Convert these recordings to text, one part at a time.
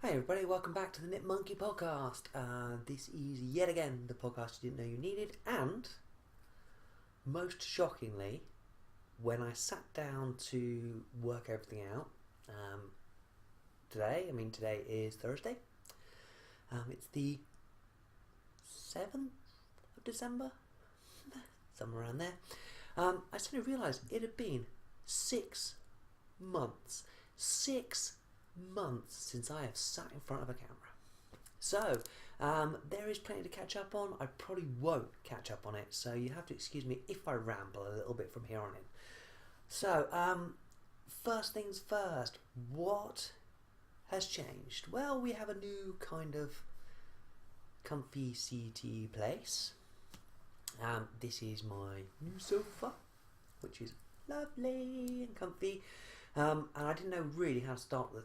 Hey everybody, welcome back to the Knit Monkey podcast. This is yet again the podcast you didn't know you needed, and most shockingly, when I sat down to work everything out today is Thursday, it's the 7th of December, somewhere around there, I suddenly realised it had been 6 months. 6 months since I have sat in front of a camera. So, there is plenty to catch up on. I probably won't catch up on it, so you have to excuse me if I ramble a little bit from here on in. So, first things first, what has changed? Well, we have a new kind of comfy seaty place. This is my new sofa, which is lovely and comfy. And I didn't know really how to start the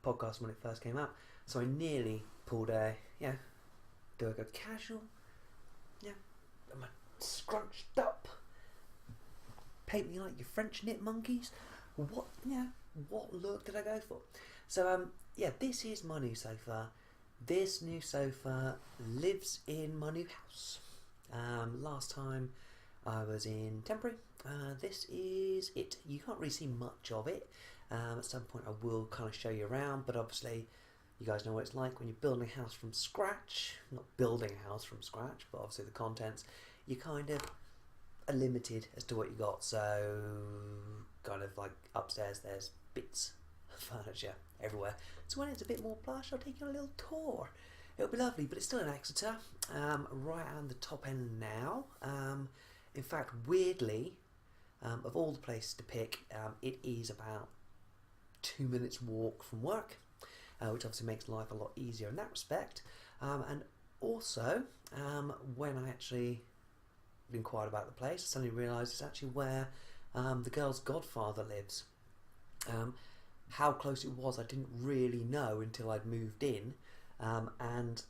podcast when it first came out, so I nearly pulled do I go casual? Am I scrunched up? Paint me like your French knit monkeys? What look did I go for? So this is my new sofa. This new sofa lives in my new house. Last time I was in temporary. This is it. You can't really see much of it. At some point I will kind of show you around, but obviously you guys know what it's like when you're building a house from scratch. Not building a house from scratch, but obviously the contents, you kind of are limited as to what you got. So kind of like upstairs there's bits of furniture everywhere. So when it's a bit more plush, I'll take you on a little tour. It'll be lovely, but it's still in Exeter, right on the top end now. In fact, weirdly, of all the places to pick, it is about 2 minutes walk from work, which obviously makes life a lot easier in that respect. And also, when I actually inquired about the place, I suddenly realised it's actually where the girl's godfather lives. How close it was, I didn't really know until I'd moved in, and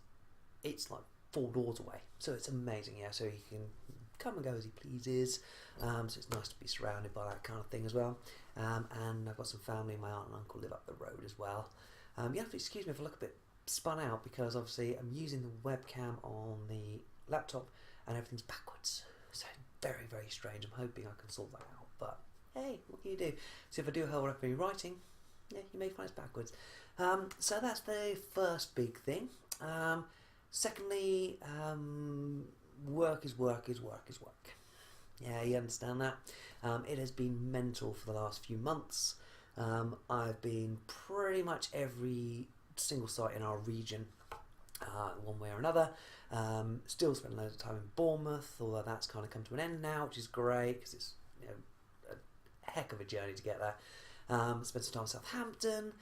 it's like 4 doors away, so it's amazing. So he can come and go as he pleases, so it's nice to be surrounded by that kind of thing as well. And I've got some family, my aunt and uncle live up the road as well. You have to excuse me if I look a bit spun out, because obviously I'm using the webcam on the laptop and everything's backwards, so very, very strange. I'm hoping I can sort that out, but hey, what can you do? So if I do hold up any writing, you may find it's backwards. So that's the first big thing. Secondly, work is work is work is work. Yeah, you understand that. It has been mental for the last few months. I've been pretty much every single site in our region, one way or another. Still spending loads of time in Bournemouth, although that's kind of come to an end now, which is great because it's a heck of a journey to get there. Spent some time in Southampton.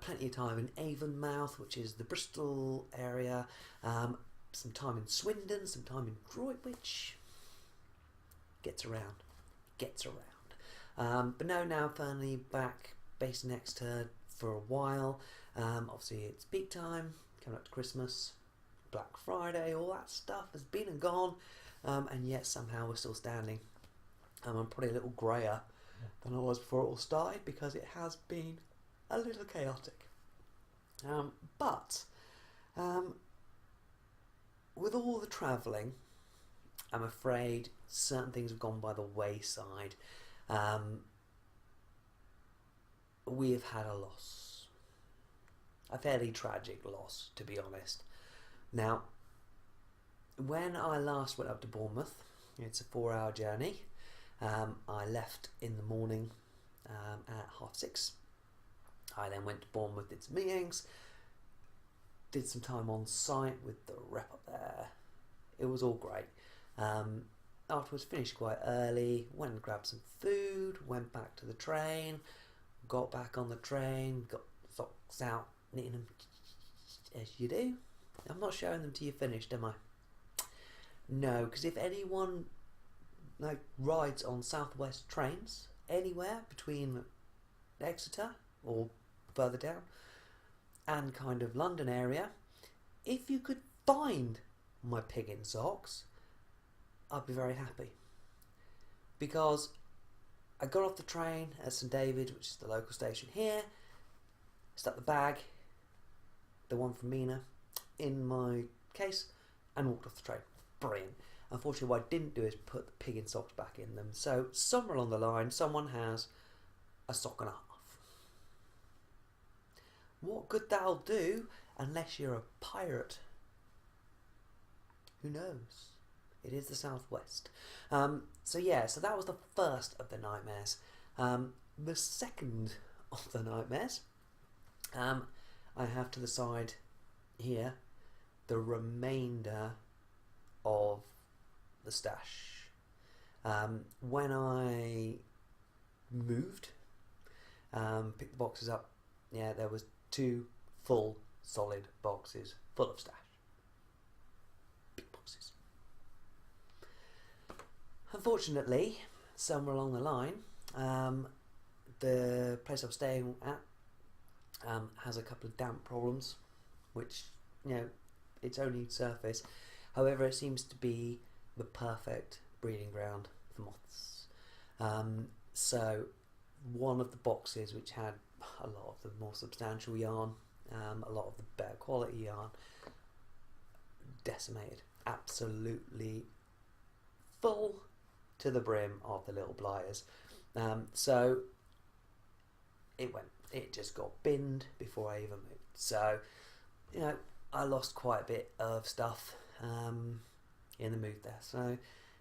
Plenty of time in Avonmouth, which is the Bristol area, some time in Swindon, some time in Droitwich. Gets around. But now finally back based in Exeter for a while. Obviously it's peak time, coming up to Christmas, Black Friday, all that stuff has been and gone, and yet somehow we're still standing. I'm probably a little greyer than I was before it all started, because it has been a little chaotic. But with all the travelling, I'm afraid certain things have gone by the wayside. We have had a loss. A fairly tragic loss, to be honest. Now, when I last went up to Bournemouth, it's a 4-hour journey. I left in the morning at 6:30. I then went to Bournemouth, did some meetings, did some time on site with the rep up there. It was all great. Afterwards, finished quite early, went and grabbed some food, went back to the train, got back on the train, got socks out, knitting them as you do. I'm not showing them till you're finished, am I? No, because if anyone rides on Southwest trains anywhere between Exeter or further down and kind of London area, if you could find my pig in socks, I'd be very happy, because I got off the train at St David, which is the local station here. stuck the bag, the one from Mina, in my case and walked off the train. Brilliant. Unfortunately, what I didn't do is put the pig in socks back in them. So somewhere along the line, someone has a sock and a half. What good that'll do unless you're a pirate? Who knows? It is the Southwest. So that was the first of the nightmares. The second of the nightmares, I have to the side here the remainder of the stash. When I moved, picked the boxes up, there was 2 full solid boxes full of stash. Big boxes. Unfortunately, somewhere along the line, the place I'm staying at has a couple of damp problems, which, it's only surface. However, it seems to be the perfect breeding ground for moths. So one of the boxes, which had a lot of the more substantial yarn, a lot of the better quality yarn, decimated. Absolutely full to the brim of the little blighters. So it just got binned before I even moved. So, I lost quite a bit of stuff in the move there. So,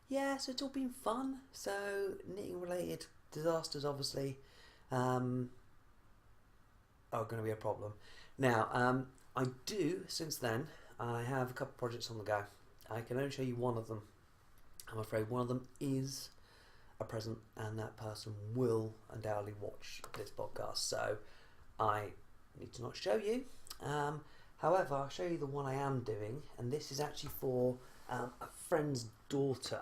so it's all been fun. So, knitting related disasters obviously are going to be a problem. Now, I do, since then, I have a couple of projects on the go. I can only show you one of them. I'm afraid one of them is a present, and that person will undoubtedly watch this podcast, so I need to not show you. However, I'll show you the one I am doing, and this is actually for a friend's daughter.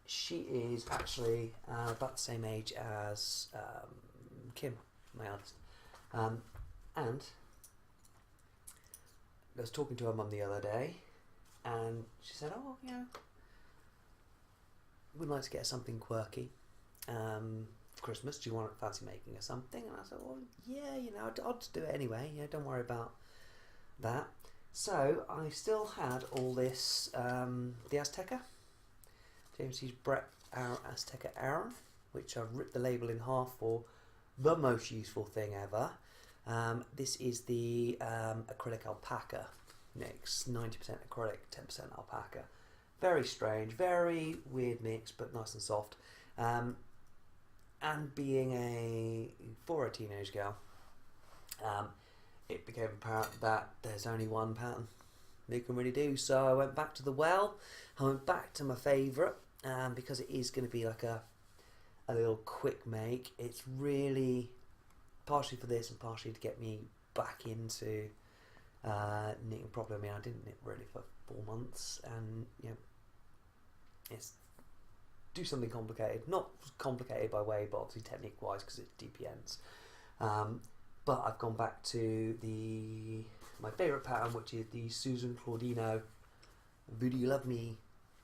She is actually about the same age as Kim, my eldest. And I was talking to her mum the other day, and she said, we'd like to get something quirky for Christmas. Do you fancy making her something? And I said, well, I'll just do it anyway. Don't worry about that. So I still had all this, the Azteca, James Hughes Brett Azteca Aaron, which I've ripped the label in half for the most useful thing ever. This is the acrylic alpaca mix, 90% acrylic, 10% alpaca. Very strange, very weird mix, but nice and soft. And being for a teenage girl, it became apparent that there's only one pattern you can really do. So I went back to the well. I went back to my favourite, because it is going to be like a little quick make. It's really partially for this and partially to get me back into knitting properly. I mean, I didn't knit really for 4 months, and it's do something complicated, not complicated by way, but obviously technique wise, because it's DPNs. But I've gone back to my favourite pattern, which is the Susan Claudino Voodoo You Love Me,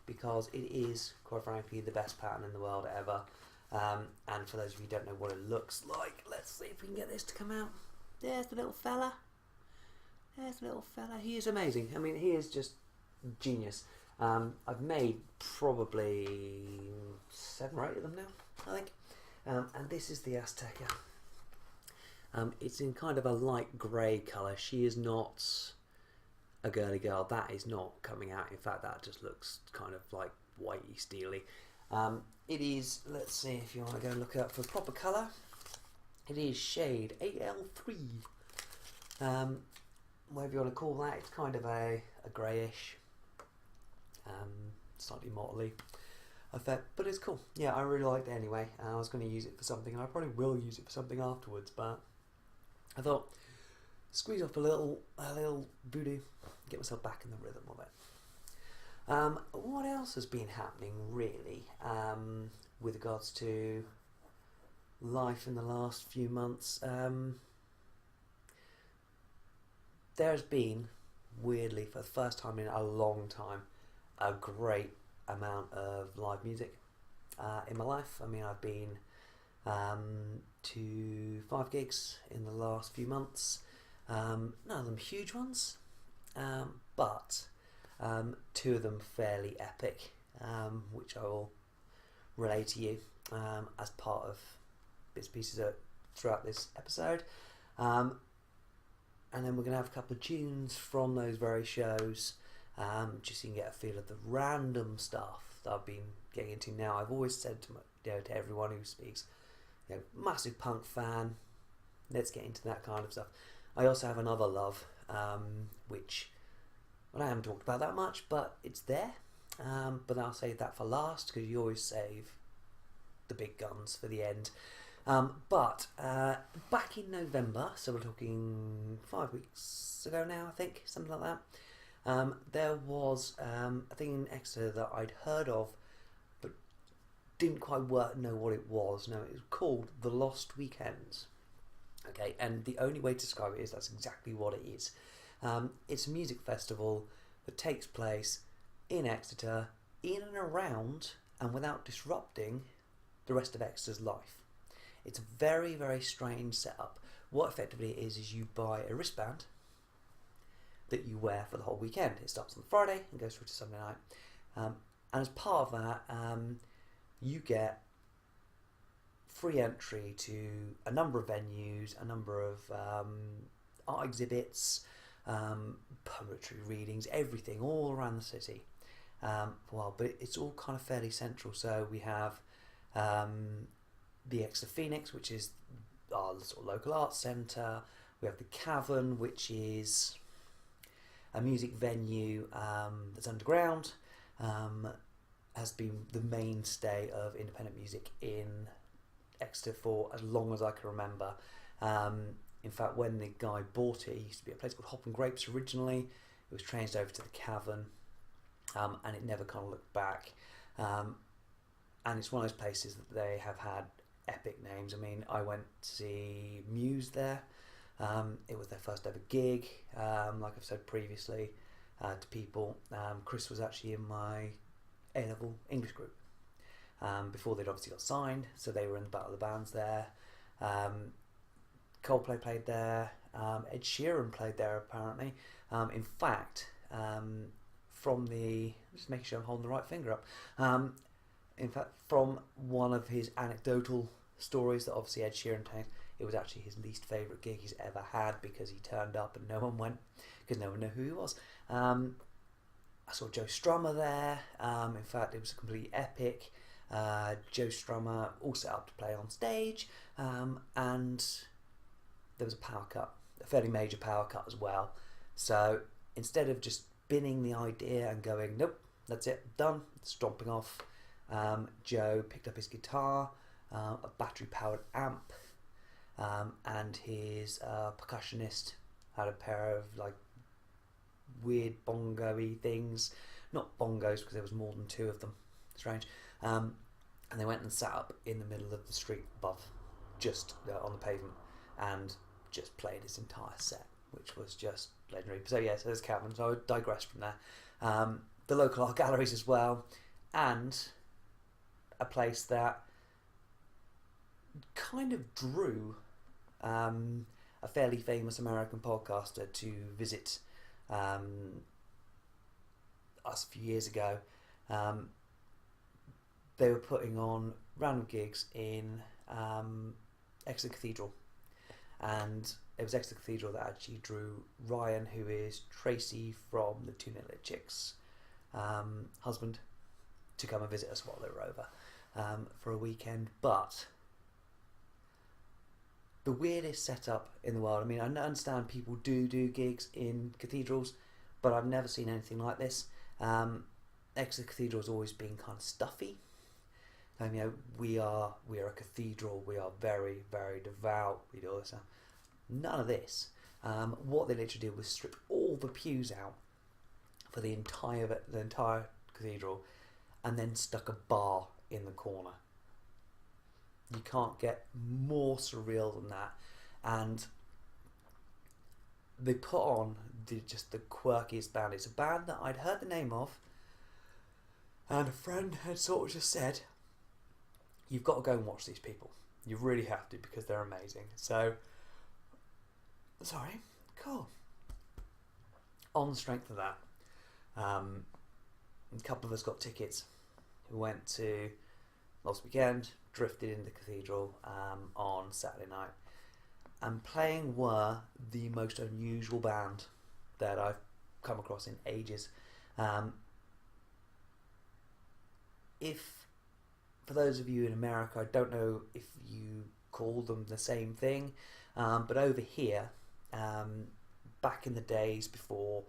because it is, quite frankly, the best pattern in the world ever. And for those of you who don't know what it looks like, let's see if we can get this to come out. There's the little fella. He is amazing. I mean, he is just genius. I've made probably 7 or 8 of them now, I think. And this is the Azteca. It's in kind of a light grey colour. She is not a girly girl. That is not coming out. In fact, that just looks kind of like whitey steely. It is, let's see if you want to go and look it up for the proper colour. It is shade AL3. Whatever you want to call that. It's kind of a greyish, slightly motley effect, but it's cool. Yeah, I really liked it anyway. I was going to use it for something, and I probably will use it for something afterwards, but I thought, squeeze off a little voodoo, get myself back in the rhythm of it. What else has been happening really with regards to life in the last few months? There's been, weirdly, for the first time in a long time, a great amount of live music in my life. I mean, I've been to 5 gigs in the last few months. None of them huge ones, but 2 of them fairly epic, which I will relay to you as part of bits and pieces throughout this episode. And then we're going to have a couple of tunes from those very shows, just so you can get a feel of the random stuff that I've been getting into now. I've always said to everyone who speaks, massive punk fan, let's get into that kind of stuff. I also have another love, which I haven't talked about that much, but it's there. But I'll save that for last, because you always save the big guns for the end. But back in November, so we're talking 5 weeks ago now, I think, something like that, there was a thing in Exeter that I'd heard of, but didn't quite know what it was. No, it was called The Lost Weekends. Okay, and the only way to describe it is that's exactly what it is. It's a music festival that takes place in Exeter, in and around, and without disrupting the rest of Exeter's life. It's a very, very strange setup. What effectively it is you buy a wristband that you wear for the whole weekend. It starts on Friday and goes through to Sunday night. And as part of that, you get free entry to a number of venues, a number of art exhibits, poetry readings, everything all around the city. But it's all kind of fairly central. So we have the Exeter Phoenix, which is our sort of local arts centre. We have the Cavern, which is a music venue that's underground, has been the mainstay of independent music in Exeter for as long as I can remember. In fact, when the guy bought it used to be a place called Hop and Grapes originally. It was changed over to the Cavern, and it never kind of looked back. And it's one of those places that they have had epic names. I mean, I went to see Muse there. It was their first ever gig, like I've said previously to people. Chris was actually in my A-level English group before they'd obviously got signed, so they were in the Battle of the Bands there. Coldplay played there. Ed Sheeran played there apparently. In fact, just making sure I'm holding the right finger up. In fact, from one of his anecdotal stories that obviously Ed Sheeran tells, it was actually his least favourite gig he's ever had because he turned up and no one went, because no one knew who he was. I saw Joe Strummer there. In fact, it was completely epic. Joe Strummer all set up to play on stage, and there was a power cut, a fairly major power cut as well. So instead of just binning the idea and going, nope, that's it, done, stomping off, Joe picked up his guitar, a battery-powered amp, and his percussionist had a pair of like weird bongo-y things, not bongos because there was more than 2 of them, strange, and they went and sat up in the middle of the street above, just on the pavement, and just played his entire set, which was just legendary. So yeah, so there's Calvin, so I would digress from there. The local art galleries as well, and a place that kind of drew a fairly famous American podcaster to visit us a few years ago. They were putting on random gigs in Exeter Cathedral, and it was Exeter Cathedral that actually drew Ryan, who is Tracy from the Two Lit Chicks husband, to come and visit us while they were over for a weekend. But the weirdest setup in the world. I mean, I understand people do gigs in cathedrals, but I've never seen anything like this. Exeter Cathedral has always been kind of stuffy. You know, we are a cathedral. We are very, very devout. We do all this stuff. None of this. What they literally did was strip all the pews out for the entire cathedral, and then stuck a bar in the corner. You can't get more surreal than that. And they put on just the quirkiest band. It's a band that I'd heard the name of, and a friend had sort of just said, you've got to go and watch these people. You really have to, because they're amazing. So, sorry, cool. On the strength of that, a couple of us got tickets. We went to last weekend, drifted in the cathedral on Saturday night, and playing were the most unusual band that I've come across in ages. For those of you in America, I don't know if you call them the same thing, but over here, back in the days before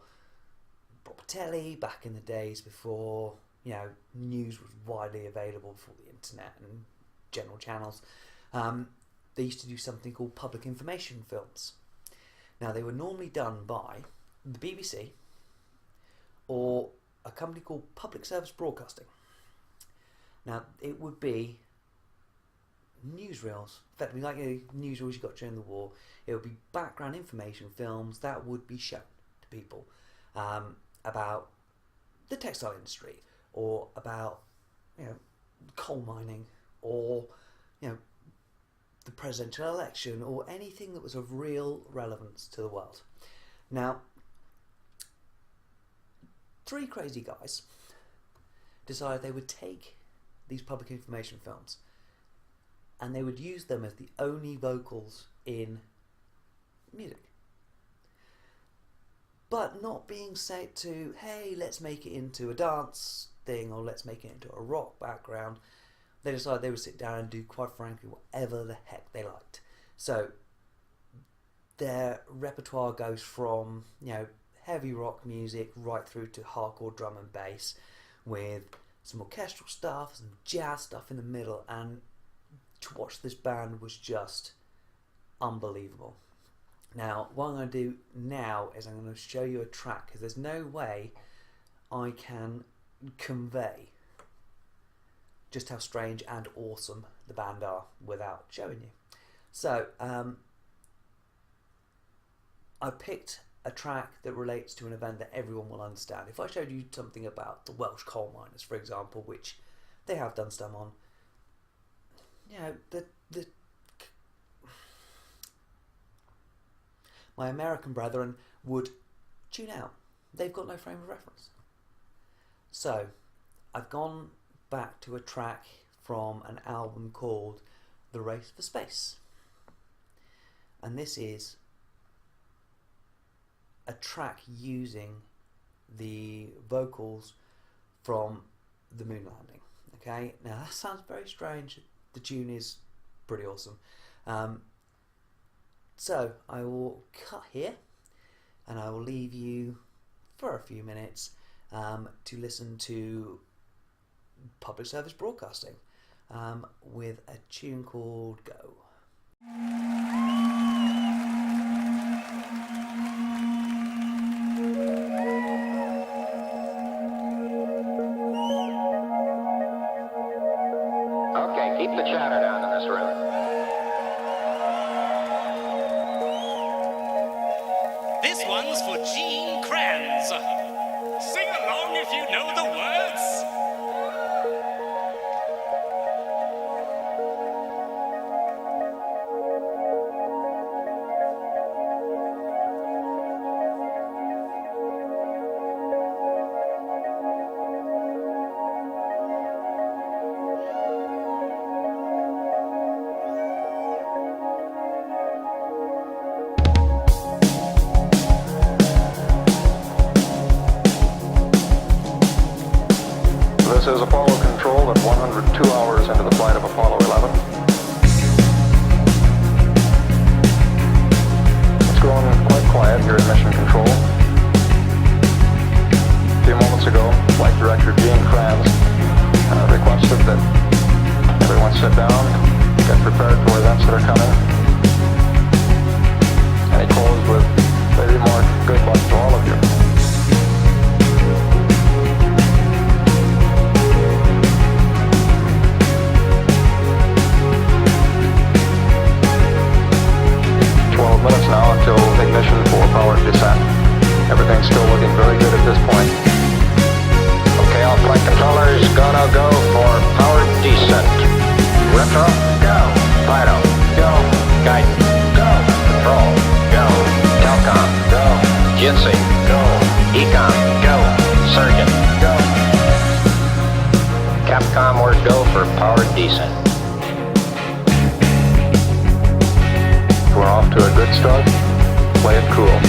proper telly, back in the days before news was widely available, before the internet and general channels, they used to do something called public information films. Now, they were normally done by the BBC or a company called Public Service Broadcasting. Now, it would be newsreels, effectively like newsreels you got during the war. It would be background information films that would be shown to people about the textile industry, or about coal mining, or the presidential election, or anything that was of real relevance to the world. Now, three crazy guys decided they would take these public information films and they would use them as the only vocals in music, but not being set to, hey, let's make it into a dance thing, or let's make it into a rock background. They decided they would sit down and do, quite frankly, whatever the heck they liked. So their repertoire goes from heavy rock music right through to hardcore drum and bass, with some orchestral stuff, some jazz stuff in the middle, and to watch this band was just unbelievable. Now, what I'm going to do now is I'm going to show you a track, because there's no way I can convey just how strange and awesome the band are without showing you. So, I picked a track that relates to an event that everyone will understand. If I showed you something about the Welsh coal miners, for example, which they have done some on, my American brethren would tune out. They've got no frame of reference. So, I've gone back to a track from an album called The Race for Space. And this is a track using the vocals from the moon landing. Okay, now that sounds very strange. The tune is pretty awesome. So I will cut here and I will leave you for a few minutes to listen to Public Service Broadcasting with a tune called Go. Okay, keep the chatter down in this room. This one's for Gene Kranz. Sing along if you know the words. This is Apollo Control at 102 hours into the flight of Apollo 11. It's going quite quiet here in Mission Control. A few moments ago, Flight Director Gene Kranz requested that everyone sit down, get prepared for events that are coming. And he closed with the remark, good luck to all of you. Minutes now until ignition for powered descent. Everything's still looking very good at this point. Okay, all flight controllers, gonna go for powered descent. Retro, go. Fido. Capcom, word go for powered descent. We're off to a good start. Play it cool.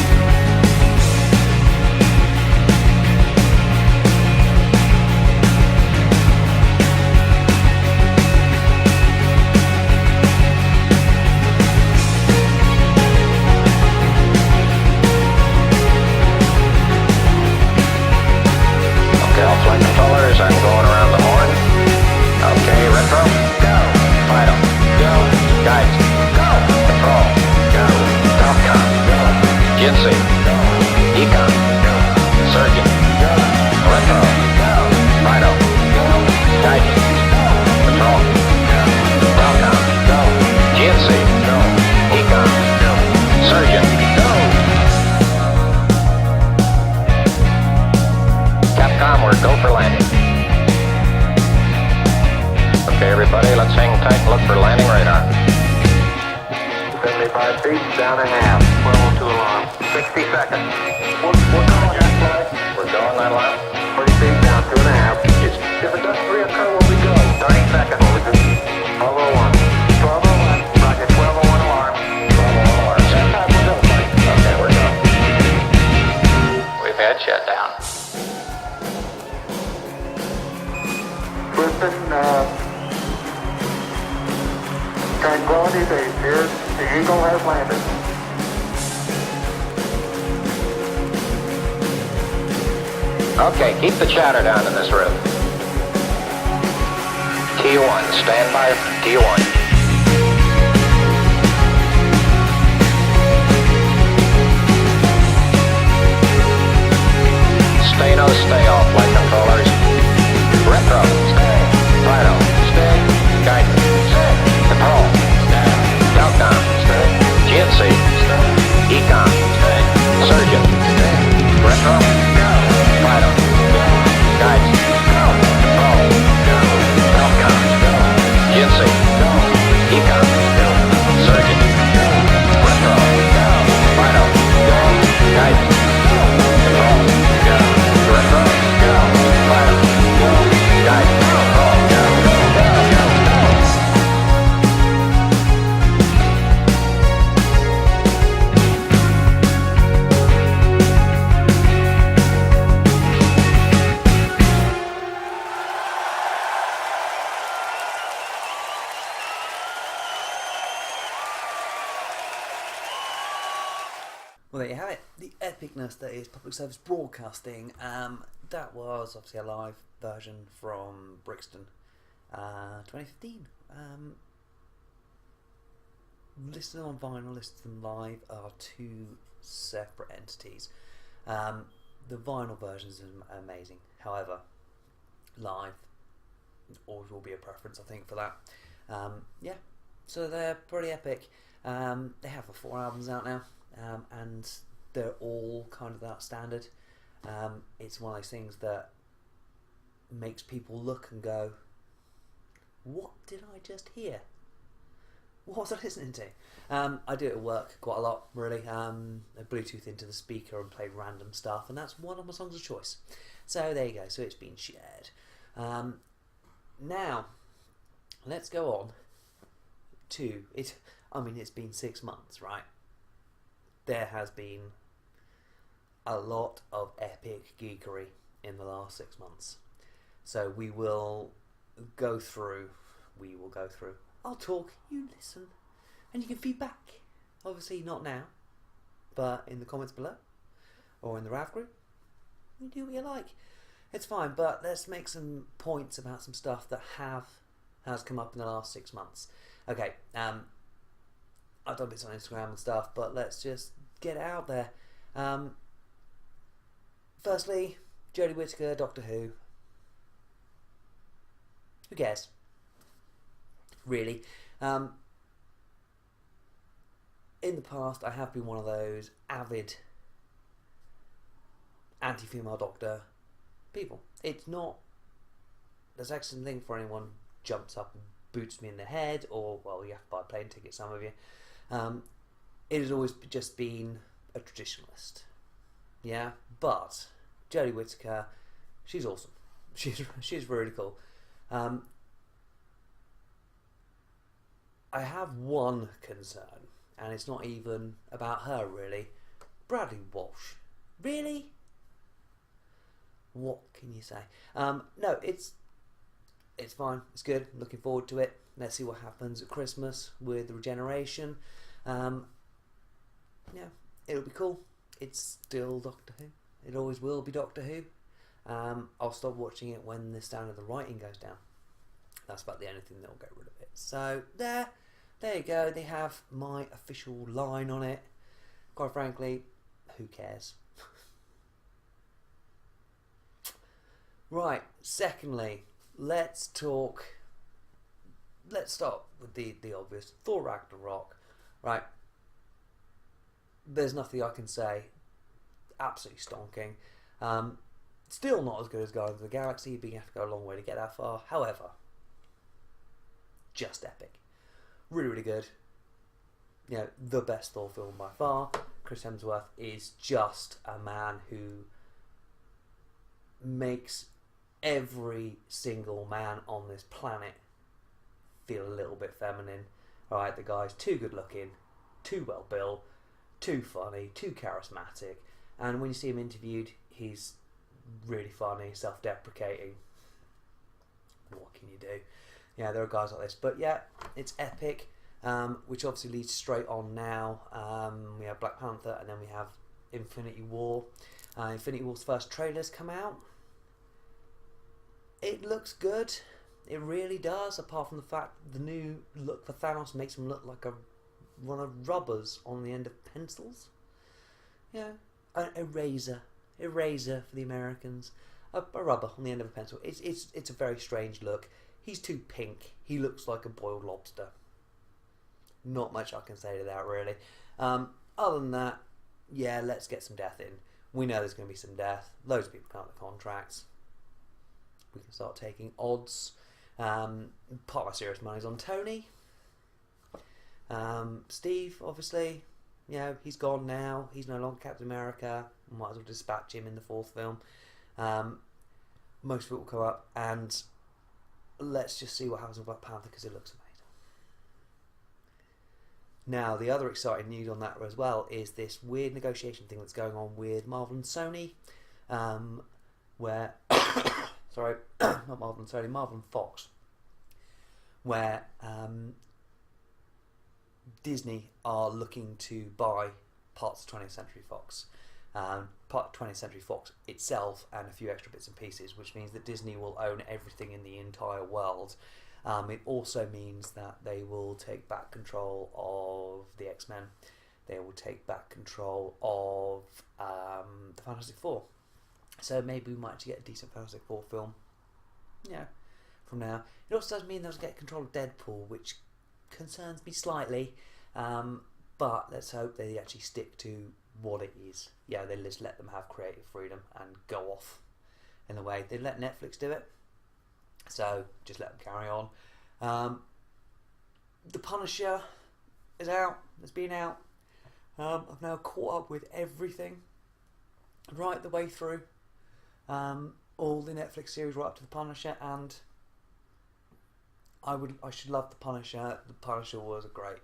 Flight controllers, I'm going around the horn. Okay, retro, go. Vital, go. Guides, go. Control, go. Falcon, go. Jinsei, go. Econ, go. Surgeon, go. Retro, go. Vital, go. Guidance, go. Control, go. Falcon, go. Jinsei, go. Econ, go. Surgeon, go. Capcom, we're go for landing. Okay, everybody, let's hang tight and look for landing radar. 75 feet, down a half. 1202 alarm. 60 seconds. We're going that flight. We're going that line. 30 feet, down 2.5. If it does reoccur, will we go? 30 seconds. 1201. 1201. Roger, 1201 alarm. 1201 alarm. Same time we're going, buddy. Okay, we're going. We've had shutdown. Listen, Tranquility Base here. The Eagle has landed. Okay, keep the chatter down in this room. T1, stand by for T1. Stay no, stay off, flight controllers. Retro, stay. Vital, stay. Guidance, stay. Control, stay. Falcon, stay. GNC, stay. Econ, stay. Surgeon, stay. Retro, go. Vital, go. Guidance, go. Control, go. Falcon, go. GNC, go. Econ, go. Surgeon, go. Retro, go. Vital, go. Guidance, go. Control, go. Retro, go. Vital, go. Guidance, control, go. Well, there you have it. The epicness that is public service broadcasting. That was obviously a live version from Brixton, 2015. Listening on vinyl, listening live are two separate entities. The vinyl version is amazing. However, live always will be a preference, I think, for that. Yeah, so they're pretty epic. They have 4 albums out now. And they're all kind of that standard. It's one of those things that makes people look and go, what did I just hear? What was I listening to? I do it at work quite a lot, really. I Bluetooth into the speaker and play random stuff, and that's one of my songs of choice. So there you go, so it's been shared. Now, let's go on to it. I mean, it's been 6 months, right? There has been a lot of epic geekery in the last 6 months. So we will go through. I'll talk, you listen, and you can feedback. Obviously not now, but in the comments below, or in the RAV group. You do what you like. It's fine, but let's make some points about some stuff that has come up in the last 6 months. Okay, I've done bits on Instagram and stuff, but let's just get it out there. Firstly, Jodie Whittaker, Doctor Who. Who cares? Really. In the past, I have been one of those avid anti-female Doctor people. It's not the sexist thing for anyone jumps up and boots me in the head, or, well, you have to buy a plane ticket, some of you. It has always just been a traditionalist. Yeah? But Jodie Whittaker, she's awesome. She's really cool. I have one concern, and it's not even about her really. Bradley Walsh, really? What can you say? No, it's fine. It's good. I'm looking forward to it. Let's see what happens at Christmas with the regeneration. Yeah, it'll be cool. It's still Doctor Who. It always will be Doctor Who. I'll stop watching it when the standard of the writing goes down. That's about the only thing that'll get rid of it. So there you go. They have my official line on it. Quite frankly, who cares? Right. Secondly, let's start with the obvious. Thor Ragnarok. Right. There's nothing I can say. Absolutely stonking. Still not as good as Guardians of the Galaxy, but you have to go a long way to get that far. However, just epic. Really, really good. You know, the best Thor film by far. Chris Hemsworth is just a man who makes every single man on this planet feel a little bit feminine. Alright, the guy's too good looking, too well built, too funny, too charismatic, and when you see him interviewed, he's really funny, self-deprecating. What can you do? Yeah, there are guys like this, but yeah, it's epic, which obviously leads straight on now. We have Black Panther, and then we have Infinity War. Infinity War's first trailer's come out. It looks good. It really does, apart from the fact the new look for Thanos makes him look like one of rubbers on the end of pencils. Yeah, an eraser for the Americans. A rubber on the end of a pencil. It's a very strange look. He's too pink. He looks like a boiled lobster. Not much I can say to that, really. Other than that, yeah, let's get some death in. We know there's going to be some death. Loads of people can't have contracts. We can start taking odds. Part of my serious money's on Tony. Steve, obviously, you know, he's gone now. He's no longer Captain America. Might as well dispatch him in the fourth film. Most of it will come up, and let's just see what happens with Black Panther, because it looks amazing. Now, the other exciting news on that as well is this weird negotiation thing that's going on with Marvel and Sony, where sorry, not Marvel and Sony, Marvel and Fox, where Disney are looking to buy parts of 20th Century Fox. Part of 20th Century Fox itself and a few extra bits and pieces, which means that Disney will own everything in the entire world. It also means that they will take back control of the X-Men. They will take back control of the Fantastic Four. So maybe we might actually get a decent Fantastic Four film. Yeah, from now. It also does mean they'll get control of Deadpool, which concerns me slightly. But let's hope they actually stick to what it is. Yeah, they just let them have creative freedom and go off in the way. They let Netflix do it, so just let them carry on. The Punisher is out. It's been out. I've now caught up with everything right the way through. All the Netflix series right up to the Punisher, and I should love the Punisher. The Punisher was a great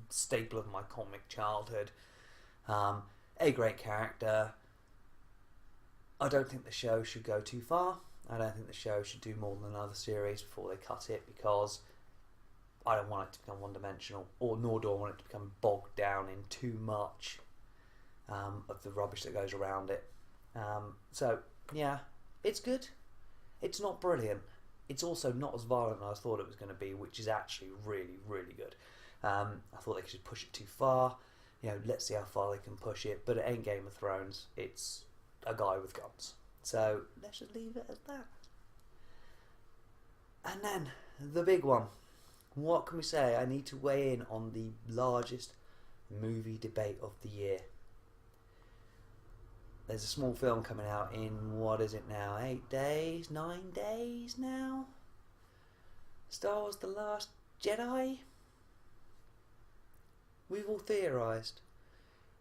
staple of my comic childhood. A great character. I don't think the show should go too far. I don't think the show should do more than another series before they cut it, because I don't want it to become one-dimensional, nor do I want it to become bogged down in too much of the rubbish that goes around it. So, yeah, it's good. It's not brilliant. It's also not as violent as I thought it was going to be, which is actually really, really good. I thought they should push it too far. You know, let's see how far they can push it. But it ain't Game of Thrones. It's a guy with guns. So let's just leave it at that. And then the big one. What can we say? I need to weigh in on the largest movie debate of the year. There's a small film coming out in, what is it now, 8 days, 9 days now? Star Wars The Last Jedi? We've all theorised.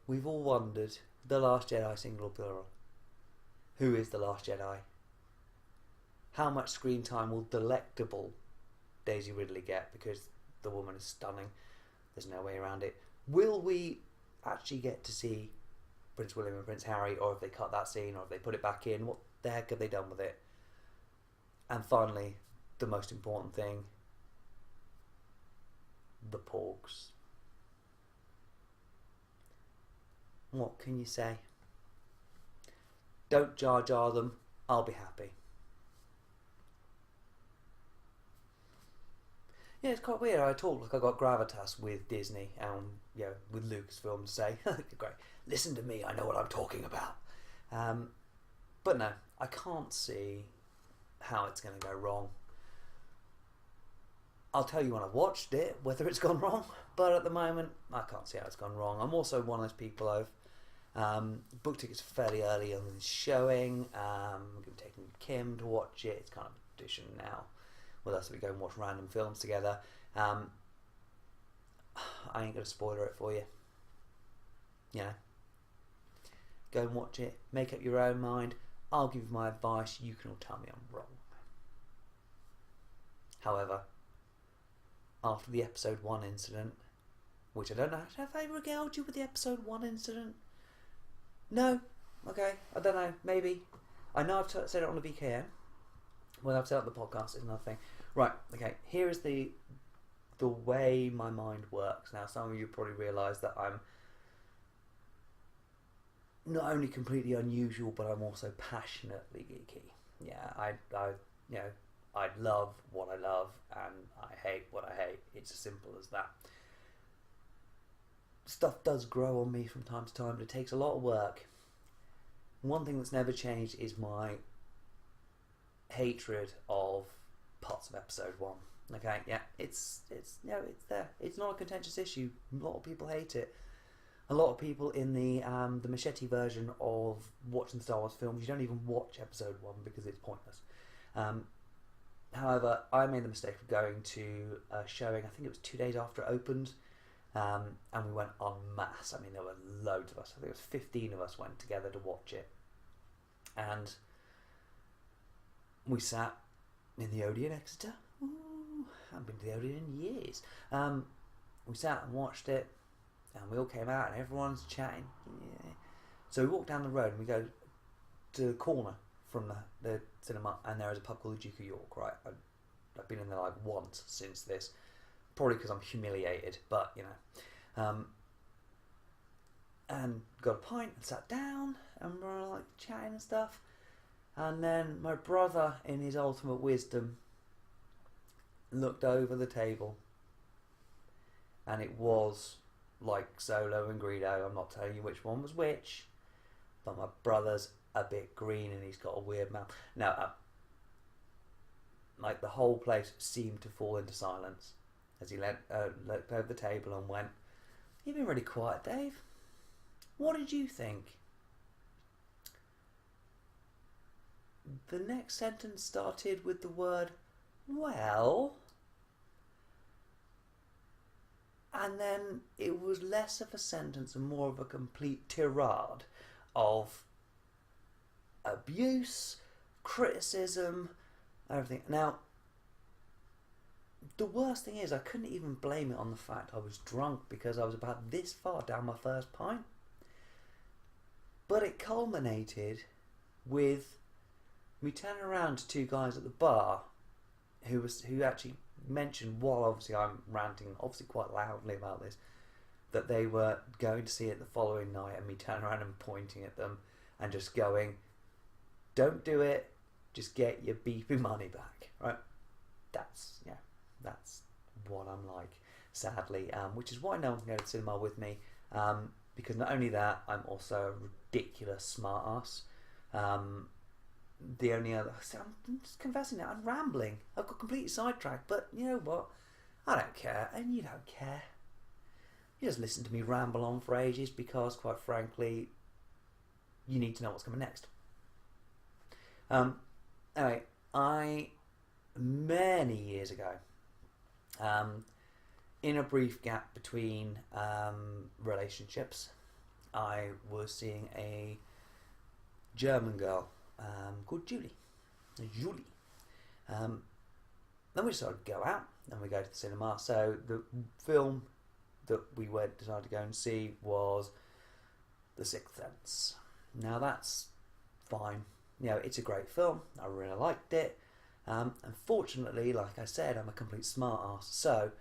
We've all wondered. The Last Jedi, singular plural. Who is The Last Jedi? how much screen time will delectable Daisy Ridley get, because the woman is stunning. There's no way around it. Will we actually get to see Prince William and Prince Harry, or if they cut that scene, or if they put it back in? What the heck have they done with it? And finally, the most important thing, the porgs. What can you say? Don't Jar Jar them, I'll be happy. Yeah, it's quite weird. I talk like I got gravitas with Disney and with Lucasfilm to say, great, listen to me, I know what I'm talking about. But no, I can't see how it's going to go wrong. I'll tell you when I've watched it whether it's gone wrong, but at the moment I can't see how it's gone wrong. I'm also one of those people I've booked tickets fairly early on the showing. I'm taking Kim to watch it. It's kind of a tradition now with us that we go and watch random films together. I ain't going to spoiler it for you. You know, go and watch it, make up your own mind. I'll give you my advice, you can all tell me I'm wrong. However, after the episode 1 incident, which I don't know, have I regaled you with the episode 1 incident? No? Okay, I don't know, maybe. I know I've said it on the VKM. Well, I've said it on the podcast, is another thing. Right, okay, here is the way my mind works. Now, some of you probably realise that I'm not only completely unusual, but I'm also passionately geeky. Yeah, I love what I love, and I hate what I hate. It's as simple as that. Stuff does grow on me from time to time, but it takes a lot of work. One thing that's never changed is my hatred of parts of episode 1. Okay, yeah, it's there. It's not a contentious issue. A lot of people hate it. A lot of people in the machete version of watching Star Wars films, you don't even watch episode 1 because it's pointless. However, I made the mistake of going to a showing, I think it was 2 days after it opened, and we went en masse. I mean, there were loads of us. I think it was 15 of us went together to watch it. And we sat in the Odeon Exeter. Ooh, I haven't been to the Odeon in years. We sat and watched it, and we all came out and everyone's chatting. Yeah. So we walked down the road and we go to the corner from the cinema, and there is a pub called the Duke of York, right? I've been in there like once since this, probably because I'm humiliated, but you know. And got a pint and sat down and we were like chatting and stuff. And then my brother, in his ultimate wisdom, looked over the table, and it was like Solo and Greedo. I'm not telling you which one was which, but my brother's a bit green and he's got a weird mouth. Now, like the whole place seemed to fall into silence as he looked over the table and went, "You've been really quiet, Dave. What did you think?" The next sentence started with the word, "well," and then it was less of a sentence and more of a complete tirade of abuse, criticism, everything. Now, the worst thing is I couldn't even blame it on the fact I was drunk, because I was about this far down my first pint. But it culminated with me turning around to two guys at the bar who actually mentioned, while obviously I'm ranting obviously quite loudly about this, that they were going to see it the following night, and me turning around and pointing at them and just going, "Don't do it, just get your beefy money back," right? That's what I'm like, sadly, which is why no one can go to the cinema with me, because not only that, I'm also a ridiculous smart ass. The only other, I'm just confessing that I'm rambling. I've got completely sidetracked, but you know what? I don't care, and you don't care. You just listen to me ramble on for ages because, quite frankly, you need to know what's coming next. Anyway, many years ago, in a brief gap between relationships, I was seeing a German girl called Julie. Then we decided to go out and we go to the cinema. So the film that we decided to go and see was The Sixth Sense. Now that's fine. It's a great film. I really liked it. Unfortunately, like I said, I'm a complete smart ass. So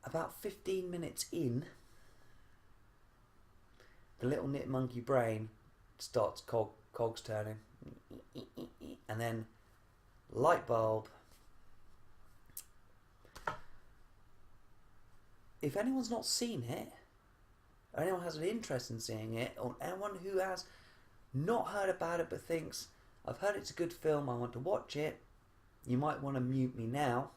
about 15 minutes in, the little knit monkey brain starts cogs turning, and then light bulb. If anyone's not seen it, or anyone has an interest in seeing it, or anyone who has not heard about it but thinks, I've heard it's a good film, I want to watch it, you might want to mute me now.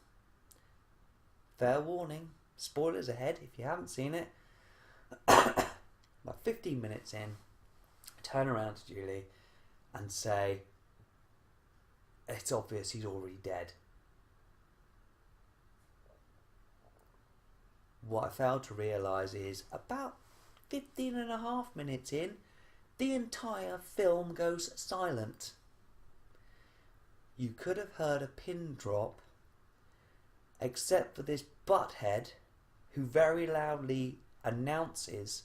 Fair warning, spoilers ahead if you haven't seen it. About 15 minutes in, I turn around to Julie and say, it's obvious he's already dead. What I failed to realise is about 15.5 minutes in, the entire film goes silent. You could have heard a pin drop, except for this butthead who very loudly announces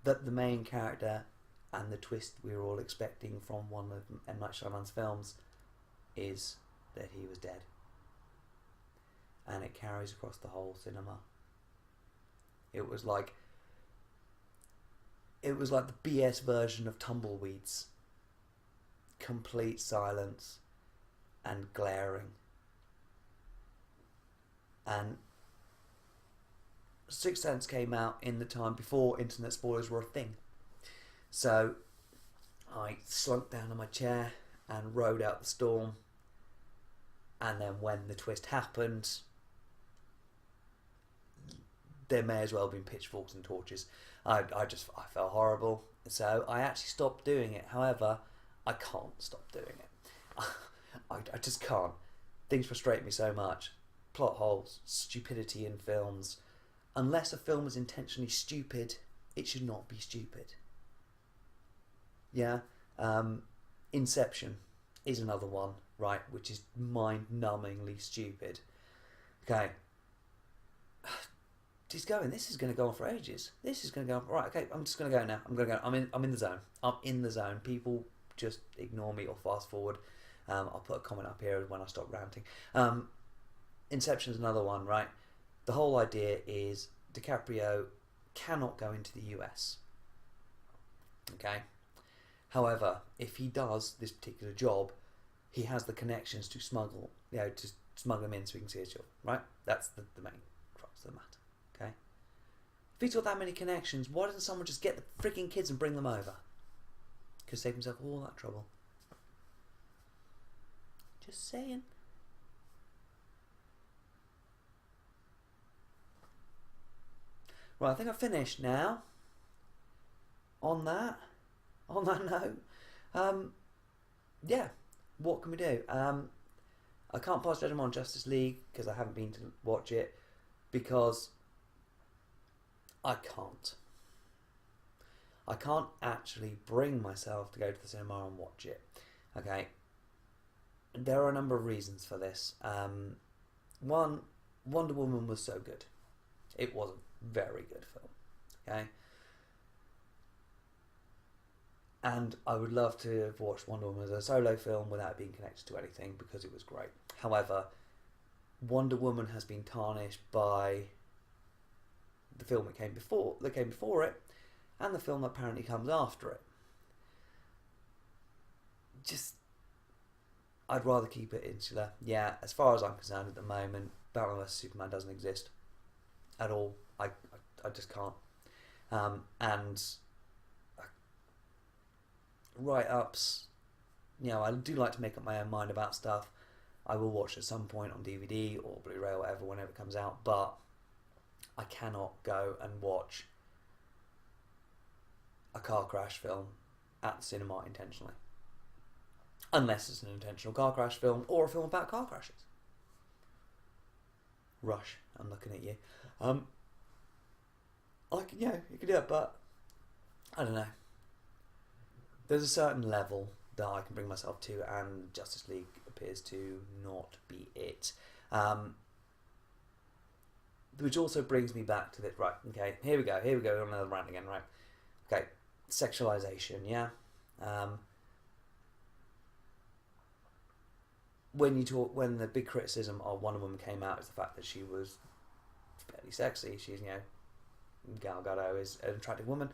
that the main character and the twist we were all expecting from one of M. Night Shyamalan's films is that he was dead. And it carries across the whole cinema. It was like the BS version of Tumbleweeds. Complete silence and glaring. And Sixth Sense came out in the time before internet spoilers were a thing. So I slunk down on my chair and rode out the storm. And then when the twist happened, there may as well have been pitchforks and torches. I felt horrible. So I actually stopped doing it. However, I can't stop doing it. I just can't. Things frustrate me so much. Plot holes, stupidity in films. Unless a film is intentionally stupid, it should not be stupid. Yeah? Inception is another one, right, which is mind-numbingly stupid. Okay. He's going. This is going to go on for ages. This is going to go on. Right, okay, I'm just going to go now. I'm going to go. I'm in the zone. I'm in the zone. People just ignore me or fast forward. I'll put a comment up here when I stop ranting. Inception is another one, right? The whole idea is DiCaprio cannot go into the US. Okay? However, if he does this particular job, he has the connections to smuggle, to smuggle him in so he can see his job, right? That's the main crux of the matter. Okay? If he's got that many connections, why doesn't someone just get the freaking kids and bring them over? Could save himself all that trouble. Just saying. Right, I think I've finished now. On that note, yeah, what can we do? I can't pass judgment on Justice League because I haven't been to watch it, because I can't actually bring myself to go to the cinema and watch it. Okay, there are a number of reasons for this. One, Wonder Woman was so good. It was a very good film. Okay, and I would love to have watched Wonder Woman as a solo film without being connected to anything, because it was great. However, Wonder Woman has been tarnished by the film that came before it, and the film that apparently comes after it. I'd rather keep it insular. Yeah, as far as I'm concerned at the moment, Batman vs Superman doesn't exist at all. I just can't. And write-ups, I do like to make up my own mind about stuff. I will watch at some point on DVD or Blu-ray or whatever whenever it comes out, but I cannot go and watch a car crash film at the cinema intentionally. Unless it's an intentional car crash film or a film about car crashes. Rush, I'm looking at you. You could do it, but I don't know. There's a certain level that I can bring myself to, and Justice League appears to not be it. Which also brings me back to this. Right, okay, here we go on another rant again, right? Okay, sexualization, yeah? When the big criticism of Wonder Woman came out is the fact that she was fairly sexy. She's, Gal Gadot is an attractive woman,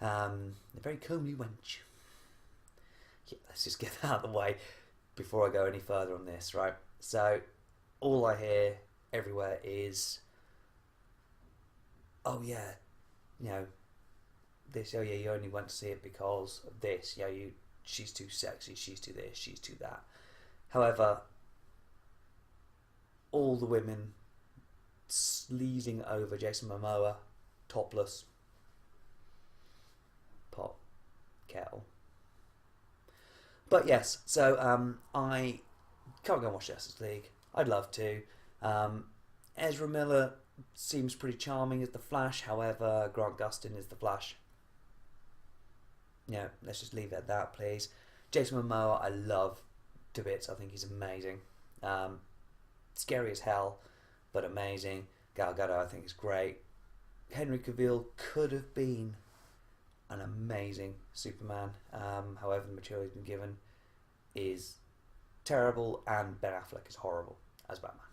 a very comely wench. Yeah, let's just get that out of the way before I go any further on this, right? So, all I hear everywhere is, oh yeah, this, oh yeah, you only went to see it because of this, she's too sexy, she's too this, she's too that. However, all the women sleazing over Jason Momoa, topless, pot, kettle. But yes, so I can't go and watch Justice League. I'd love to. Ezra Miller seems pretty charming as the Flash. However, Grant Gustin is the Flash. Let's just leave it at that, please. Jason Momoa, I love to bits. I think he's amazing. Scary as hell, but amazing. Gal Gadot, I think, is great. Henry Cavill could have been an amazing Superman. However, the material he's been given is terrible, and Ben Affleck is horrible as Batman.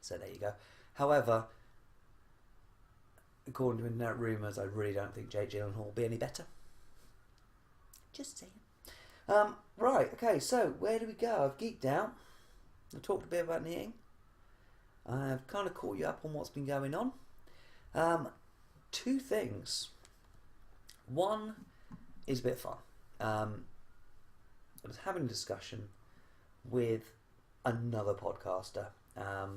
So there you go. However, according to internet rumours, I really don't think Jake Gyllenhaal will be any better. Just saying. Right, okay, so where do we go? I've geeked out. I've talked a bit about knitting. I've kind of caught you up on what's been going on. Two things. One is a bit fun. I was having a discussion with another podcaster,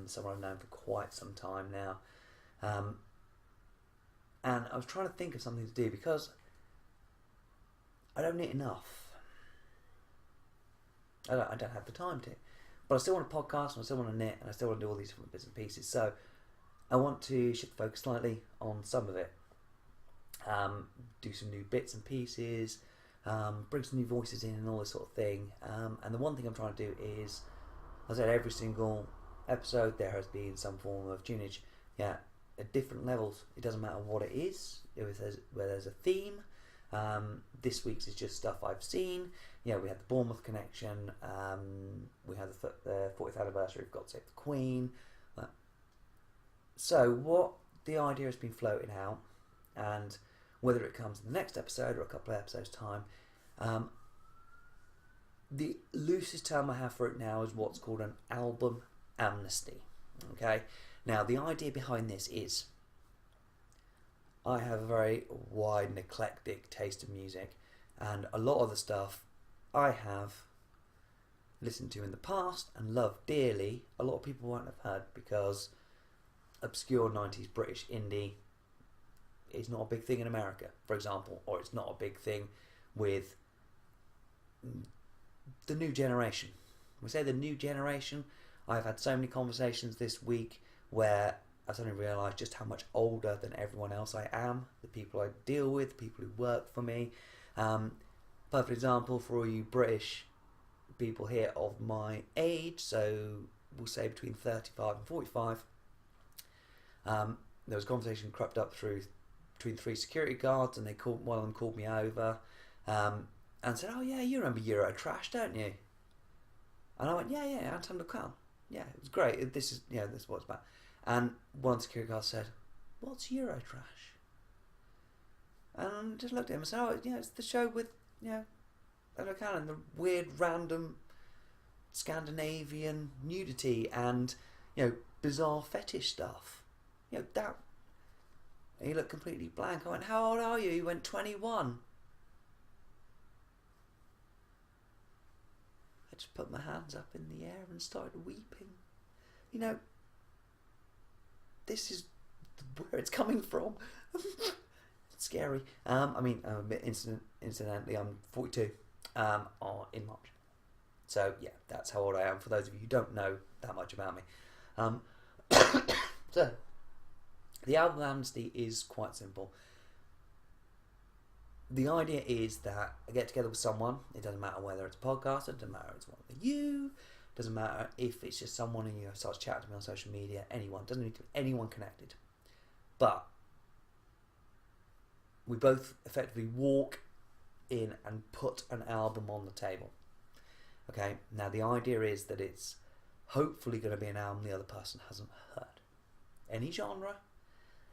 someone I've known for quite some time now, and I was trying to think of something to do because I don't knit enough. I don't have the time to, but I still want to podcast, and I still want to knit, and I still want to do all these different bits and pieces. So I want to shift the focus slightly on some of it. Do some new bits and pieces, bring some new voices in and all this sort of thing. And the one thing I'm trying to do is, as I said, every single episode there has been some form of tunage. Yeah, at different levels. It doesn't matter what it is. Where there's a theme. This week's is just stuff I've seen. We had the Bournemouth connection. We had the 40th anniversary of God Save the Queen. So what the idea has been floating out, and whether it comes in the next episode or a couple of episodes time, the loosest term I have for it now is what's called an album amnesty. Okay, now the idea behind this is I have a very wide and eclectic taste of music, and a lot of the stuff I have listened to in the past and loved dearly, a lot of people won't have heard because obscure 90s British indie is not a big thing in America, for example, or it's not a big thing with the new generation. We say the new generation. I've had so many conversations this week where I suddenly realised just how much older than everyone else I am, the people I deal with, the people who work for me. Perfect example for all you British people here of my age, so we'll say between 35 and 45. There was a conversation crept up between three security guards, and one of them called me over and said, "Oh yeah, you remember Eurotrash, don't you?" And I went, "Yeah, Anton Local. Yeah, it was great. This is what it's about." And one security guard said, "What's Eurotrash?" And I just looked at him and said, "Oh, it's the show with and the weird random Scandinavian nudity and bizarre fetish stuff. That." And he looked completely blank. I went, "How old are you?" He went, 21. I just put my hands up in the air and started weeping. This is where it's coming from. It's scary. Incidentally, I'm 42 in March. So, yeah, that's how old I am, for those of you who don't know that much about me. So, the album amnesty is quite simple. the idea is that I get together with someone. It doesn't matter whether it's a podcast, it doesn't matter if it's one with you, it doesn't matter if it's just someone and you starts chatting to me on social media, anyone, doesn't need to be anyone connected. But we both effectively walk in and put an album on the table. Okay, now the idea is that it's hopefully going to be an album the other person hasn't heard. Any genre,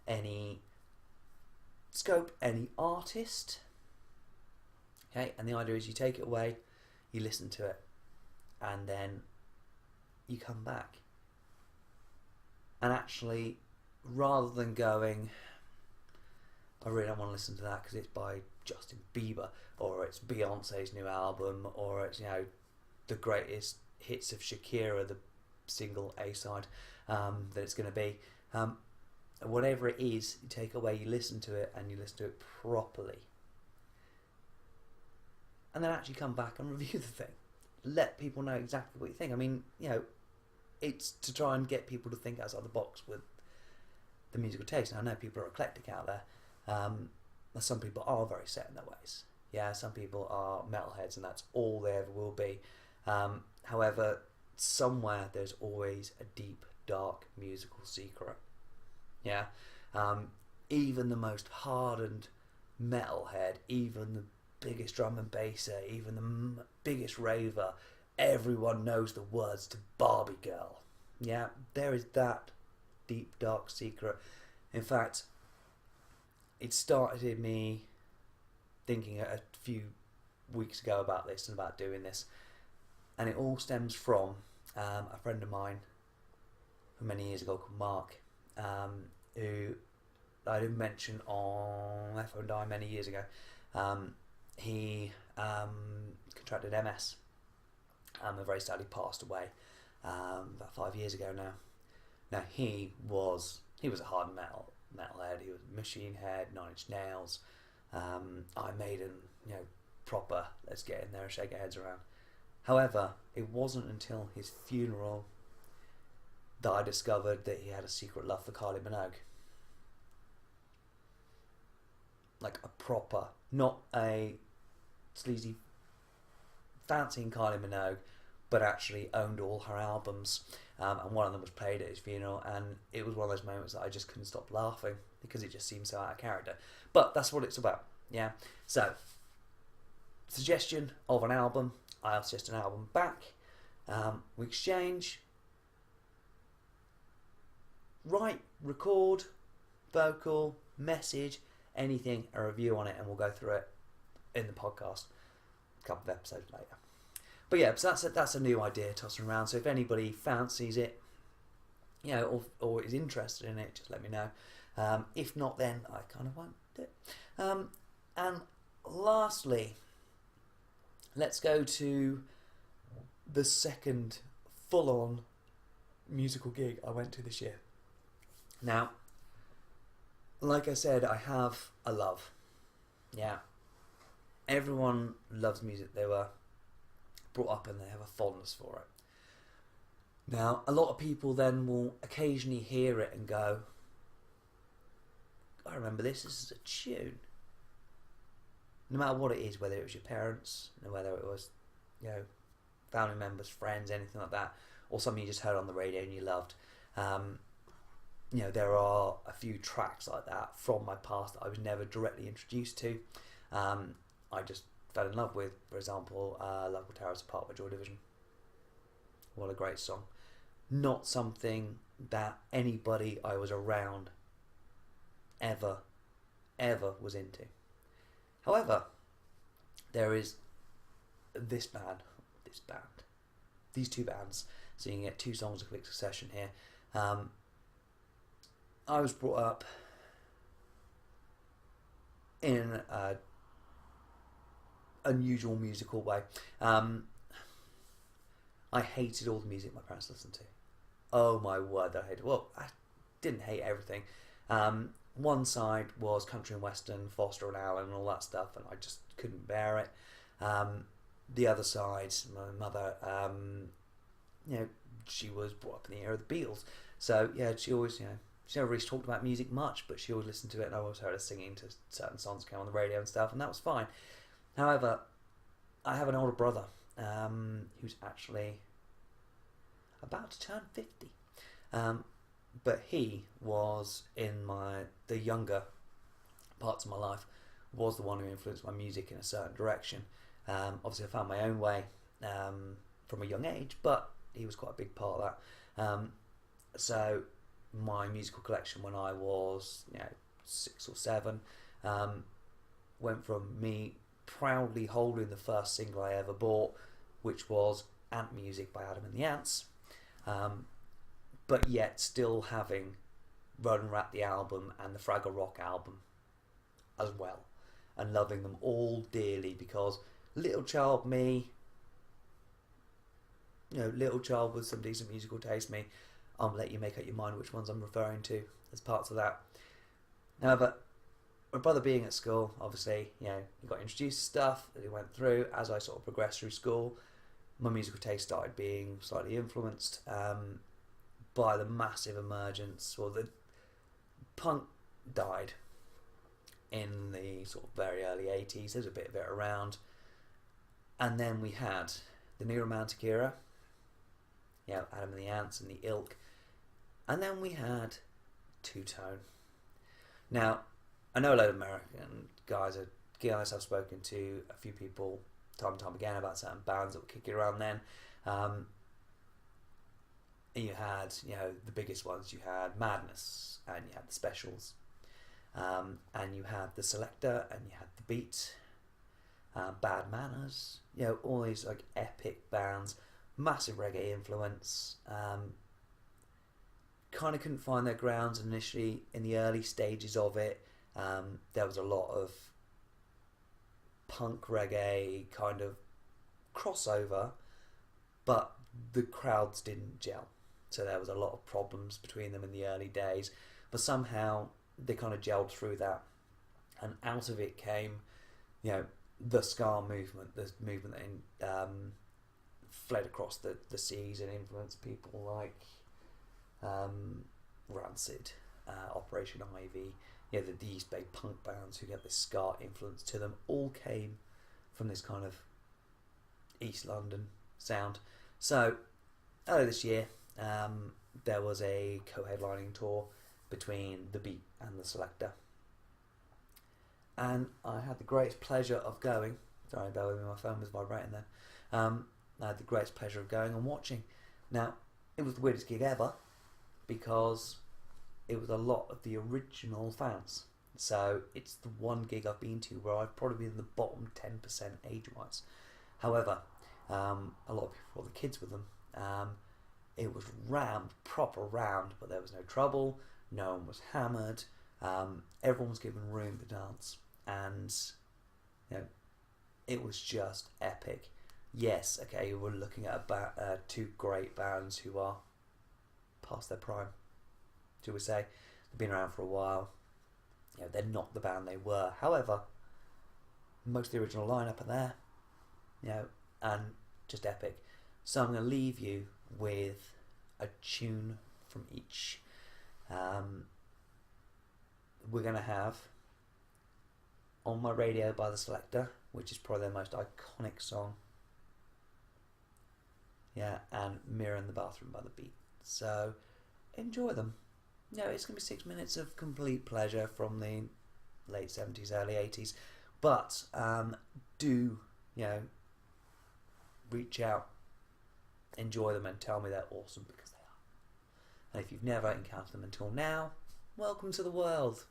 any scope, any artist. Okay, and the idea is you take it away, you listen to it, and then you come back. And actually, rather than going, I really don't want to listen to that because it's by Justin Bieber, or it's Beyonce's new album, or it's, the greatest hits of Shakira, the single A-side that it's going to be. Whatever it is, you take away, you listen to it, and you listen to it properly. And then actually come back and review the thing. Let people know exactly what you think. I mean, it's to try and get people to think outside the box with the musical taste. And I know people are eclectic out there. Some people are very set in their ways. Yeah, some people are metalheads and that's all they ever will be. However, somewhere there's always a deep, dark musical secret. Yeah, even the most hardened metalhead, even the biggest drum and basser, even the biggest raver, everyone knows the words to Barbie Girl. Yeah, there is that deep, dark secret. In fact, it started in me thinking a few weeks ago about this and about doing this, and it all stems from a friend of mine from many years ago called Mark, who I did mention on F&I many years ago. He contracted MS and very sadly passed away about 5 years ago now. Now he was a hard metalhead. He was Machine Head, Nine Inch Nails, Iron Maiden, proper. Let's get in there and shake our heads around. However, it wasn't until his funeral that I discovered that he had a secret love for Kylie Minogue. Like a proper, not a sleazy fancying Kylie Minogue, but actually owned all her albums. And one of them was played at his funeral, and it was one of those moments that I just couldn't stop laughing because it just seemed so out of character. But that's what it's about, yeah? So, suggestion of an album, I'll suggest an album back. We exchange, write, record, vocal, message, anything, a review on it, and we'll go through it in the podcast a couple of episodes later. But yeah, so that's a new idea tossing around. So if anybody fancies it, or is interested in it, just let me know. If not, then I kind of won't do it. And lastly, let's go to the second full-on musical gig I went to this year. Now, like I said, I have a love. Yeah. Everyone loves music. They were brought up and they have a fondness for it. Now, a lot of people then will occasionally hear it and go, I remember this is a tune. No matter what it is, whether it was your parents, whether it was, family members, friends, anything like that, or something you just heard on the radio and you loved. There are a few tracks like that from my past that I was never directly introduced to. I just fell in love with, for example, Love Will Tear Us Apart by Joy Division. What a great song. Not something that anybody I was around ever was into. However, there is these two bands, so you can get two songs in quick succession here. I was brought up in an unusual musical way. I hated all the music my parents listened to. Oh my word, I hated. Well, I didn't hate everything. One side was country and western, Foster and Allen and all that stuff, and I just couldn't bear it. The other side, my mother, she was brought up in the era of the Beatles, so yeah, she always, she never really talked about music much, but she always listened to it, and I always heard her singing to certain songs that came on the radio and stuff, and that was fine. However, I have an older brother who's actually about to turn 50. But he was in the younger parts of my life, was the one who influenced my music in a certain direction. Obviously I found my own way from a young age, but he was quite a big part of that. So my musical collection when I was 6 or 7 went from me proudly holding the first single I ever bought, which was Ant Music by Adam and the Ants, but yet still having Run Rat the album and the Fraggle Rock album as well, and loving them all dearly, because little child me, little child with some decent musical taste me, I'll let you make up your mind which ones I'm referring to as parts of that. However, my brother being at school, obviously, he got introduced to stuff that he went through. As I sort of progressed through school, my musical taste started being slightly influenced by the massive emergence, or the punk died in the sort of very early 80s. There's a bit of it around. And then we had the New Romantic era, Adam and the Ants and the Ilk. And then we had Two-Tone. Now, I know a load of American guys I've spoken to a few people time and time again about certain bands that were kicking around then. And you had, the biggest ones. You had Madness, and you had the Specials, and you had the Selector, and you had the Beat, Bad Manners. All these like epic bands, massive reggae influence. Kind of couldn't find their grounds initially in the early stages of it. There was a lot of punk reggae kind of crossover, but the crowds didn't gel. So there was a lot of problems between them in the early days, but somehow they kind of gelled through that, and out of it came, the ska movement, the movement that fled across the seas and influenced people like Rancid, Operation Ivy, the East Bay punk bands who get this ska influence to them, all came from this kind of East London sound. So earlier this year, there was a co-headlining tour between the Beat and the Selector, and I had the greatest pleasure of going. Sorry, bear with me, my phone was vibrating then. I had the greatest pleasure of going and watching. Now, it was the weirdest gig ever, because it was a lot of the original fans. So it's the one gig I've been to where I've probably been in the bottom 10% age-wise. However, a lot of people brought the kids with them. It was rammed, proper rammed, but there was no trouble. No one was hammered. Everyone was given room to dance, and it was just epic. Yes, okay, we're looking at two great bands who are past their prime, shall we say. They've been around for a while. They're not the band they were. However, most of the original lineup are there, and just epic. So I'm going to leave you with a tune from each. We're going to have On My Radio by the Selector, which is probably their most iconic song. And Mirror in the Bathroom by the Beat. So enjoy them. It's going to be 6 minutes of complete pleasure from the late 70s, early 80s. But do, reach out, enjoy them, and tell me they're awesome, because they are. And if you've never encountered them until now, welcome to the world.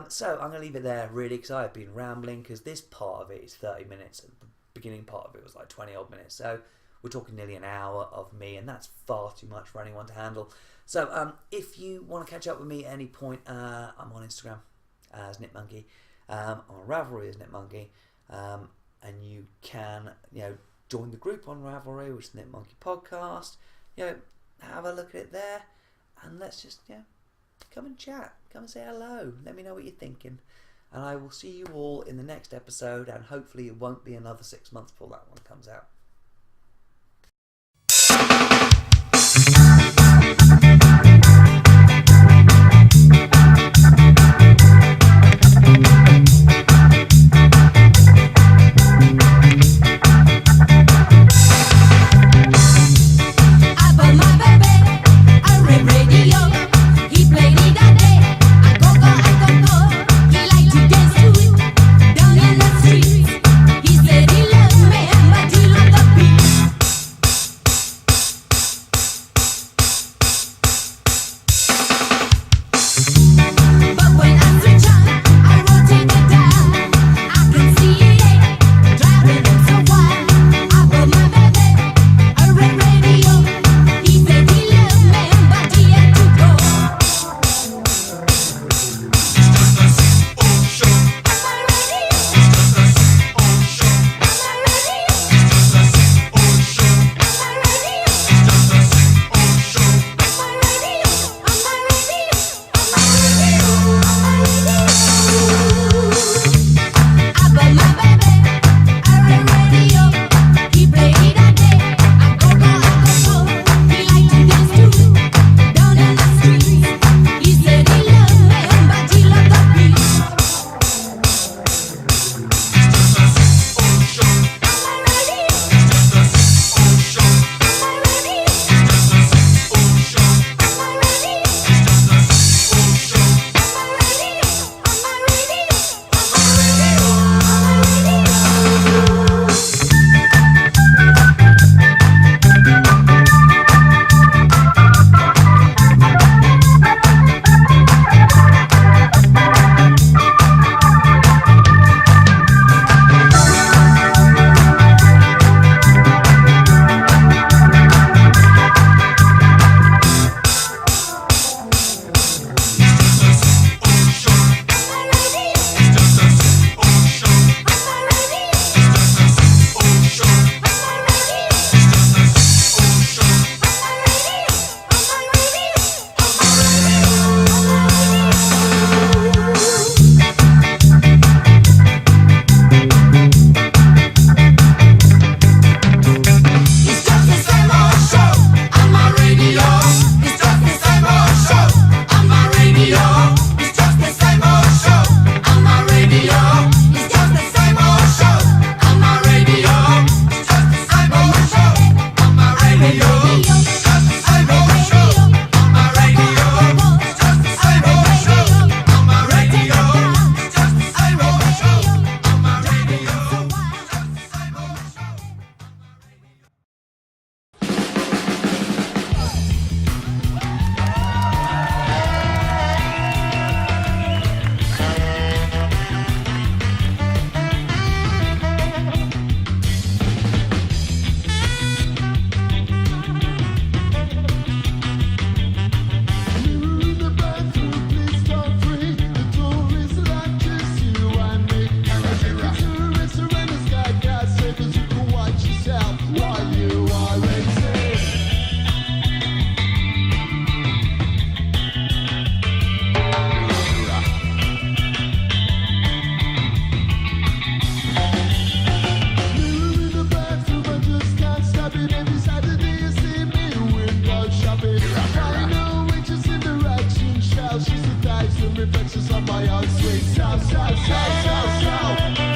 So I'm going to leave it there, really, because I've been rambling, because this part of it is 30 minutes, and the beginning part of it was like 20 odd minutes. So we're talking nearly an hour of me, and that's far too much for anyone to handle. So if you want to catch up with me at any point, I'm on Instagram as NitMonkey. I'm on Ravelry as NitMonkey. And you can, join the group on Ravelry, which is the NitMonkey Podcast. Have a look at it there, and let's just, come and chat. Come and say hello. Let me know what you're thinking. And I will see you all in the next episode, and hopefully it won't be another 6 months before that one comes out. fire, sweet south, south, south, south, south.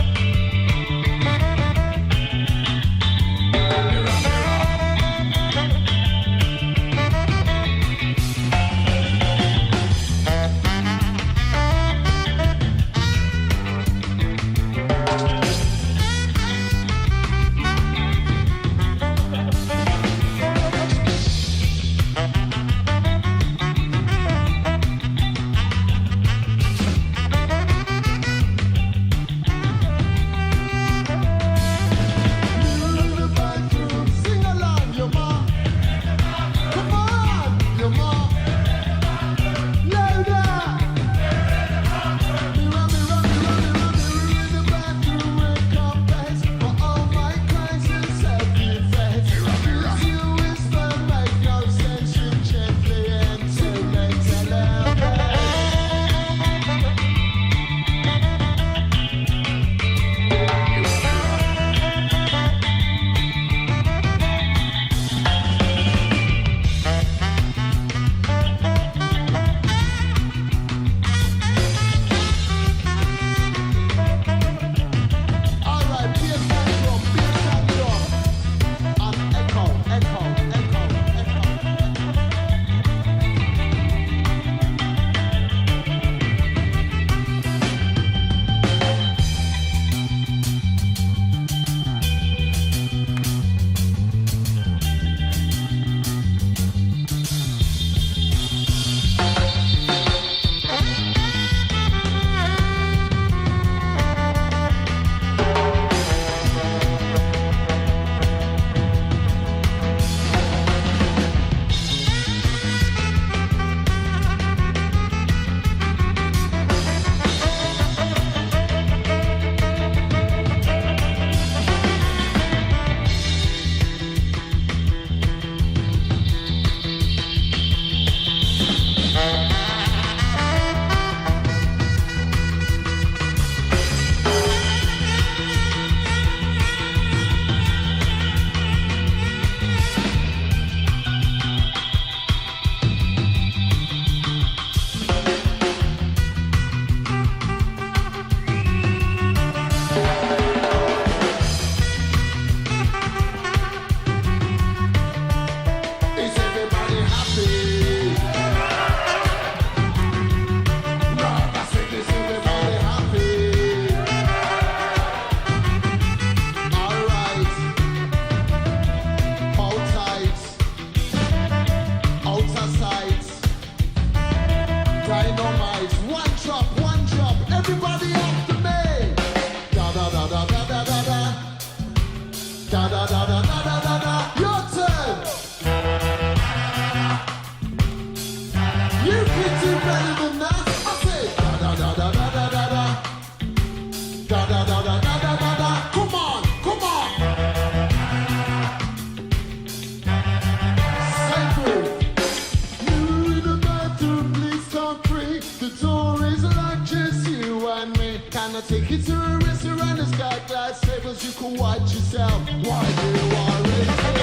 Take you to a restaurant that's got glass tables, you can watch yourself while you are eating.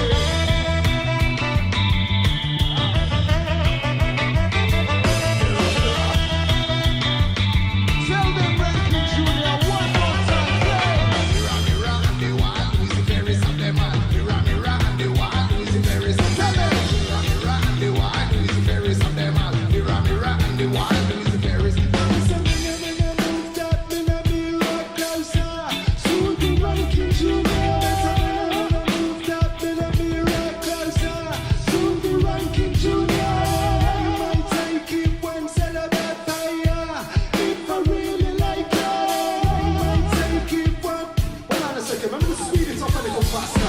Tell them Rankin Jr. one more time, play. Mira, and the wild, who's the fairest of them all? Mira, and the wild, who's the fairest of them all? Mira, and the wild, who's the fairest of them all? Mira, and the wild, who's the fairest of them all? Remember the speed, it's off and it goes fast.